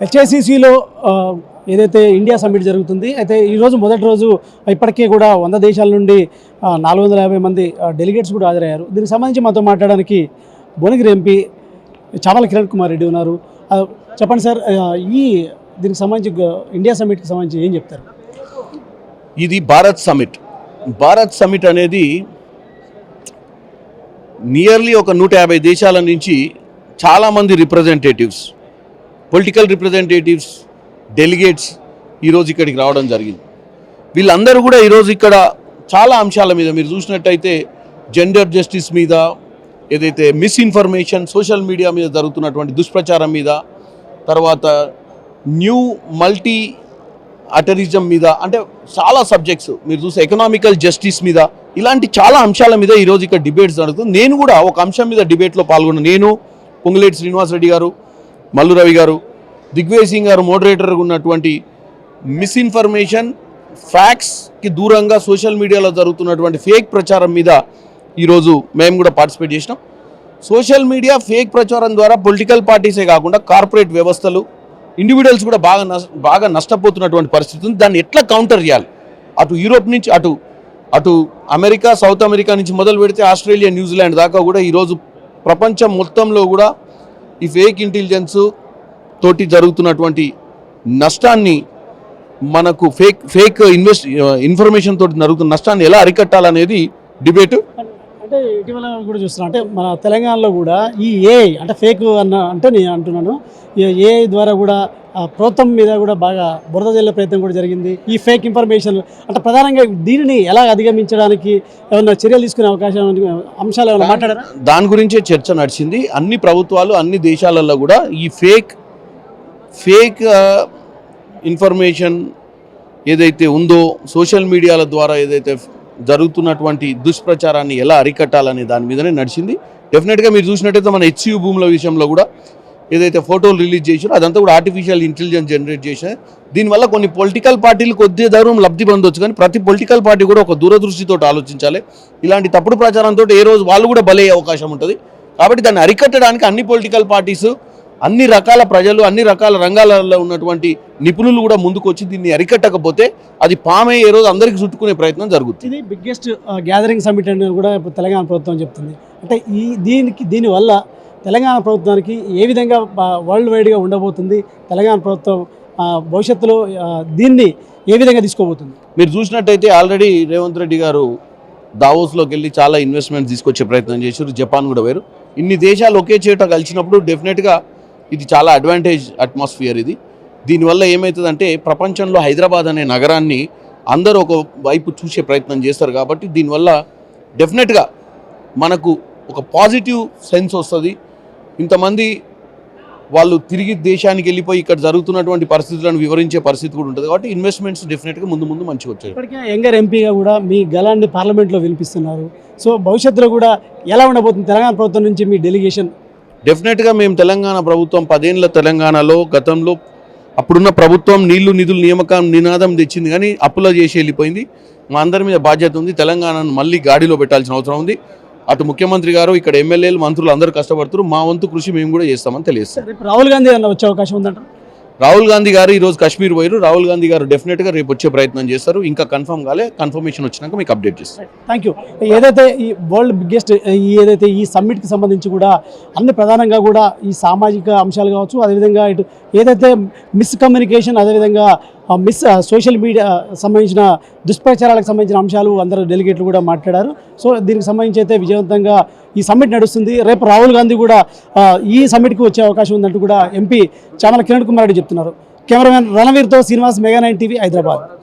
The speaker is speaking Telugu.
హెచ్ఐసిసిలో ఏదైతే ఇండియా సమ్మిట్ జరుగుతుంది అయితే ఈరోజు మొదటి రోజు ఇప్పటికే కూడా 100 దేశాల నుండి 450 మంది డెలిగేట్స్ కూడా హాజరయ్యారు. దీనికి సంబంధించి మాతో మాట్లాడడానికి భువనగిరి ఎంపీ చామల కిరణ్ కుమార్ రెడ్డి ఉన్నారు. చెప్పండి సార్, దీనికి సంబంధించి ఇండియా సమ్మిట్కి సంబంధించి ఏం చెప్తారు? ఇది భారత్ సమిట్ అనేది నియర్లీ ఒక 150 దేశాల నుంచి చాలామంది రిప్రజెంటేటివ్స్, పొలిటికల్ రిప్రజెంటేటివ్స్, డెలిగేట్స్ ఈరోజు ఇక్కడికి రావడం జరిగింది. వీళ్ళందరూ కూడా ఈరోజు ఇక్కడ చాలా అంశాల మీద మీరు చూసినట్టయితే జెండర్ జస్టిస్ మీద, ఏదైతే మిస్ఇన్ఫర్మేషన్ సోషల్ మీడియా మీద జరుగుతున్నటువంటి దుష్ప్రచారం మీద, తర్వాత న్యూ మల్టీ అటరిజం మీద, అంటే చాలా సబ్జెక్ట్స్ మీరు చూస్తే ఎకనామికల్ జస్టిస్ మీద, ఇలాంటి చాలా అంశాల మీద ఈరోజు ఇక్కడ డిబేట్స్ జరుగుతుంది. నేను కూడా ఒక అంశం మీద డిబేట్లో పాల్గొన్నాను. నేను, పొంగులేటి శ్రీనివాసరెడ్డి గారు, మల్లు రవి గారు, దిగ్విజయ్ సింగ్ గారు మోడరేటర్గా ఉన్నటువంటి మిస్ఇన్ఫర్మేషన్, ఫ్యాక్ట్స్కి దూరంగా సోషల్ మీడియాలో జరుగుతున్నటువంటి ఫేక్ ప్రచారం మీద ఈరోజు మేము కూడా పార్టిసిపేట్ చేసినాం. సోషల్ మీడియా ఫేక్ ప్రచారం ద్వారా పొలిటికల్ పార్టీసే కాకుండా కార్పొరేట్ వ్యవస్థలు, ఇండివిజువల్స్ కూడా బాగా నష్టపోతున్నటువంటి పరిస్థితి ఉంది. దాన్ని ఎట్లా కౌంటర్ చేయాలి? అటు యూరోప్ నుంచి అటు అమెరికా, సౌత్ అమెరికా నుంచి మొదలు పెడితే ఆస్ట్రేలియా, న్యూజిలాండ్ దాకా కూడా ఈరోజు ప్రపంచం మొత్తంలో కూడా ఈ ఫేక్ ఇంటెలిజెన్స్ తోటి జరుగుతున్నటువంటి నష్టాన్ని, మనకు ఫేక్ ఇన్ఫర్మేషన్ తోటి జరుగుతున్న నష్టాన్ని ఎలా అరికట్టాలనేది డిబేట్. అంటే ఇటీవల కూడా చూస్తున్నాం, అంటే మన తెలంగాణలో కూడా ఈ ఏఐ అంటే ఫేక్ అంటే నేను అంటున్నాను, ఏఐ ద్వారా కూడా ప్రభుత్వం మీద కూడా బాగా బురద జల్లే ప్రయత్నం కూడా జరిగింది. ఈ ఫేక్ ఇన్ఫర్మేషన్ అంటే ప్రధానంగా దీనిని ఎలా అధిగమించడానికి ఏమైనా చర్యలు తీసుకునే అవకాశం, అంశాలు ఏమైనా మాట్లాడారా? దాని గురించే చర్చ నడిచింది. అన్ని ప్రభుత్వాలు, అన్ని దేశాలలో కూడా ఈ ఫేక్ ఇన్ఫర్మేషన్ ఏదైతే ఉందో, సోషల్ మీడియాల ద్వారా ఏదైతే జరుగుతున్నటువంటి దుష్ప్రచారాన్ని ఎలా అరికట్టాలనే దాని మీదనే నడిచింది. డెఫినెట్గా మీరు చూసినట్టయితే మన హెచ్సియు భూముల విషయంలో కూడా ఏదైతే ఫోటోలు రిలీజ్ చేసారో అదంతా కూడా ఆర్టిఫిషియల్ ఇంటెలిజెన్స్ జనరేట్ చేశారు. దీనివల్ల కొన్ని పొలిటికల్ పార్టీలు కొద్ది దూరం లబ్ధి పొందొచ్చు, కానీ ప్రతి పొలిటికల్ పార్టీ కూడా ఒక దూరదృష్టితో ఆలోచించాలి. ఇలాంటి తప్పుడు ప్రచారంతో ఏ రోజు వాళ్ళు కూడా బలయ్యే అవకాశం ఉంటుంది. కాబట్టి దాన్ని అరికట్టడానికి అన్ని పొలిటికల్ పార్టీస్, అన్ని రకాల ప్రజలు, అన్ని రకాల రంగాలలో ఉన్నటువంటి నిపుణులు కూడా ముందుకు వచ్చి దీన్ని అరికట్టకపోతే అది పామే ఏ రోజు అందరికీ చుట్టుకునే ప్రయత్నం జరుగుతుంది. ఇది బిగ్గెస్ట్ గ్యాదరింగ్ సమిట్ అని కూడా ఇప్పుడు తెలంగాణ ప్రభుత్వం చెప్తుంది. అంటే దీనివల్ల తెలంగాణ ప్రభుత్వానికి ఏ విధంగా వరల్డ్ వైడ్గా ఉండబోతుంది, తెలంగాణ ప్రభుత్వం భవిష్యత్తులో దీన్ని ఏ విధంగా తీసుకోబోతుంది? మీరు చూసినట్టయితే ఆల్రెడీ రేవంత్ రెడ్డి గారు దావోస్లోకి వెళ్ళి చాలా ఇన్వెస్ట్మెంట్స్ తీసుకొచ్చే ప్రయత్నం చేశారు. జపాన్ కూడా వేరు. ఇన్ని దేశాలు ఒకే చోట కలిసినప్పుడు డెఫినెట్గా ఇది చాలా అడ్వాంటేజ్ అట్మాస్ఫియర్. దీనివల్ల ఏమవుతుందంటే ప్రపంచంలో హైదరాబాద్ అనే నగరాన్ని అందరూ ఒక వైపు చూసే ప్రయత్నం చేస్తారు. కాబట్టి దీనివల్ల డెఫినెట్గా మనకు ఒక పాజిటివ్ సెన్స్ వస్తుంది. ఇంతమంది వాళ్ళు తిరిగి దేశానికి వెళ్ళిపోయి ఇక్కడ జరుగుతున్నటువంటి పరిస్థితులను వివరించే పరిస్థితి కూడా ఉంటుంది. కాబట్టి ఇన్వెస్ట్మెంట్స్ డెఫినెట్గా ముందు మంచిగా వచ్చాయి. ఇప్పటికే యంగర్ ఎంపీగా కూడా మీ గలాన్ని పార్లమెంట్లో వినిపిస్తున్నారు. సో భవిష్యత్తులో కూడా ఎలా ఉండబోతుంది తెలంగాణ ప్రభుత్వం నుంచి మీ డెలిగేషన్? డెఫినెట్గా మేము తెలంగాణ ప్రభుత్వం 10 ఏళ్ళ తెలంగాణలో గతంలో అప్పుడున్న ప్రభుత్వం నీళ్లు నిధులు నియామకం నినాదం తెచ్చింది, కానీ అప్పులో చేసి వెళ్ళిపోయింది. మా అందరి మీద బాధ్యత ఉంది. తెలంగాణను మళ్ళీ గాడిలో పెట్టాల్సిన అవసరం ఉంది. అటు ముఖ్యమంత్రి గారు, ఇక్కడ ఎమ్మెల్యేలు, మంత్రులు అందరూ కష్టపడుతున్నారు. మా వంతు కృషి మేము కూడా చేస్తామని తెలియజేస్తాం. రాహుల్ గాంధీ వచ్చే అవకాశం ఉందంట? రాహుల్ గాంధీ గారు ఈరోజు కాశ్మీర్ పోయారు. రాహుల్ గాంధీ గారు డెఫినెట్గా రేపు వచ్చే ప్రయత్నం చేస్తారు. ఇంకా కన్ఫర్మ్ కాలే, కన్ఫర్మేషన్ వచ్చినాక మీకు అప్డేట్ చేస్తాం. Thank you. ఏదైతే ఈ వరల్డ్ బిగ్గెస్ట్ ఏదైతే ఈ సమ్మిట్కి సంబంధించి కూడా అన్ని ప్రధానంగా కూడా ఈ సామాజిక అంశాలు కావచ్చు, అదేవిధంగా ఇటు ఏదైతే మిస్కమ్యూనికేషన్, అదేవిధంగా సోషల్ మీడియా సంబంధించిన దుష్ప్రచారాలకు సంబంధించిన అంశాలు అందరూ డెలిగేట్లు కూడా మాట్లాడారు. సో దీనికి సంబంధించి అయితే విజయవంతంగా ఈ సమ్మిట్ నడుస్తుంది. రేపు రాహుల్ గాంధీ కూడా ఈ సమ్మిట్కి వచ్చే అవకాశం ఉందంటూ కూడా ఎంపీ చామల కిరణ్ కుమార్ రెడ్డి చెప్తున్నారు. కెమెరామెన్ రణవీర్తో శ్రీనివాస్, మెగా 9 టీవీ, హైదరాబాద్.